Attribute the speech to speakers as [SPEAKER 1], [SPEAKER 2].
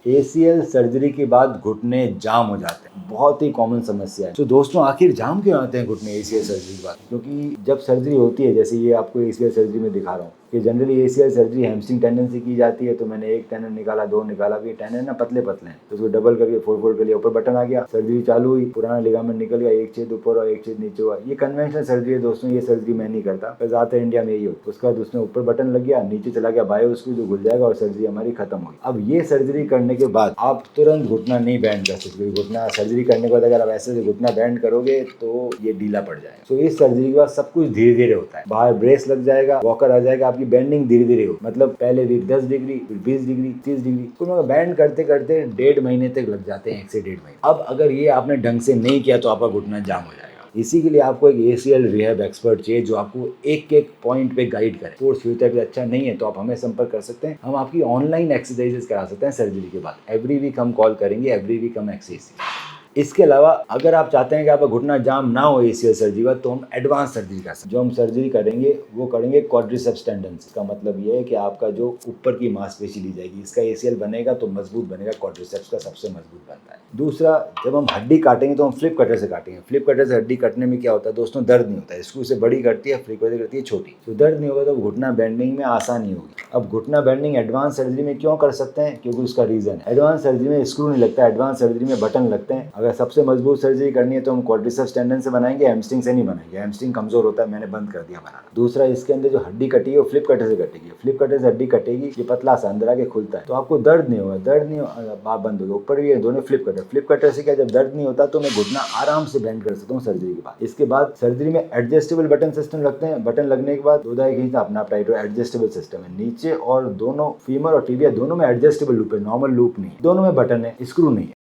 [SPEAKER 1] ACL surgery के बाद घुटने जाम हो जाते हैं, बहुत ही कॉमन समस्या है। तो दोस्तों आखिर जाम क्यों आते हैं घुटने ACL सर्जरी के बाद? क्योंकि जब सर्जरी होती है, जैसे ये आपको ACL सर्जरी में दिखा रहा हूँ कि generally ACL surgery hamstring tendon से की जाती है। तो मैंने एक टेंडन निकाला, दो निकाला, भी टेंडन ना पतले पतले हैं तो उसको डबल करके फोल्ड कर लिया, ऊपर बटन आ गया, सर्जरी चालू हुई, पुराना लिगामेंट निकल गया, एक छेद ऊपर और एक छेद नीचे हुआ। ये कन्वेंशनल सर्जरी है दोस्तों, ये सर्जरी मैं नहीं करता, ज्यादातर इंडिया में यही होता है। उसके बाद उसमें ऊपर बटन लग गया, नीचे चला गया बायो स्क्रू, जो घुल जाएगा और सर्जरी हमारी खत्म हुई। अब ये सर्जरी करने के बाद आप तुरंत घुटना नहीं बैंड कर सकते। घुटना सर्जरी करने के बाद अगर आप ऐसे घुटना बैंड करोगे तो ये ढीला पड़ जाएगा। तो इस सर्जरी के बाद सब कुछ धीरे धीरे होता है। बाहर ब्रेस लग जाएगा, वॉकर आ जाएगा, आपकी बेंडिंग धीरे धीरे हो, मतलब पहले वीक 10 डिग्री, फिर 20 डिग्री, 30 डिग्री, तो बैंड करते करते 1.5 महीने तक लग जाते हैं, 1 से 1.5 महीने। अब अगर ये आपने ढंग से नहीं किया तो आपका घुटना जाम हो जाएगा। इसी के लिए आपको एक ACL रिहैब एक्सपर्ट चाहिए जो आपको एक एक पॉइंट पे गाइड करे। स्पोर्ट्स फिजियोथेरेपी अच्छा नहीं है तो आप हमें संपर्क कर सकते हैं। हम आपकी ऑनलाइन एक्सरसाइजेस करा सकते हैं सर्जरी के बाद। एवरी वीक हम कॉल करेंगे, एवरी वीक हम एक्सरसाइज। इसके अलावा अगर आप चाहते हैं कि आपका घुटना जाम ना हो ACL सर्जरी का, तो हम एडवांस सर्जरी कर सकते हैं। जो हम सर्जरी करेंगे वो करेंगे क्वाड्रिसेप्स टेंडन। इसका मतलब ये है कि आपका जो ऊपर की मांसपेशी ली जाएगी, इसका ACL बनेगा तो मजबूत बनेगा, क्वाड्रिसेप्स का सबसे मजबूत बनता है। दूसरा, जब हम हड्डी काटेंगे तो हम फ्लिप कटर से काटेंगे। फ्लिप कटर से हड्डी कटने में क्या होता है दोस्तों, दर्द नहीं होता है। स्क्रू से बड़ी कटती है, फ्लिप कटर करती है छोटी, तो दर्द नहीं होगा, तो घुटना बेंडिंग में आसानी होगी। अब घुटना बेंडिंग एडवांस सर्जरी में क्यों कर सकते हैं, क्योंकि उसका रीजन है, एडवांस सर्जरी में स्क्रू नहीं लगता, एडवांस सर्जरी में बटन लगते हैं। अगर सबसे मजबूत सर्जरी करनी है तो हम क्वाड्रिसेप्स टेंडन से बनाएंगे, हैमस्ट्रिंग से नहीं बनाएंगे, हैमस्ट्रिंग कमजोर होता है, मैंने बंद कर दिया बनाना। दूसरा, इसके अंदर जो हड्डी कटी है वो फ्लिप कटर से कटेगी। फ्लिप कटर से हड्डी कटेगी, ये पतला सा अंदर आके खुलता है, तो आपको दर्द नहीं होगा। दर्द नहीं आप बंद होगा, ऊपर भी है दोनों फ्लिप कटर। फ्लिप कटर से क्या, जब दर्द नहीं होता तो मैं घुटना आराम से बेंड कर सकता हूँ सर्जरी के बाद। इसके बाद सर्जरी में एडजस्टेबल बटन सिस्टम लगते हैं। बटन लगने के बाद 2 दाएं खींचना, अपना टाइट हो, एडजस्टेबल सिस्टम है। नीचे और दोनों फीमर और टिबिया दोनों में एडजस्टेबल लूप है, नॉर्मल लूप नहीं, दोनों में बटन है, स्क्रू नहीं है।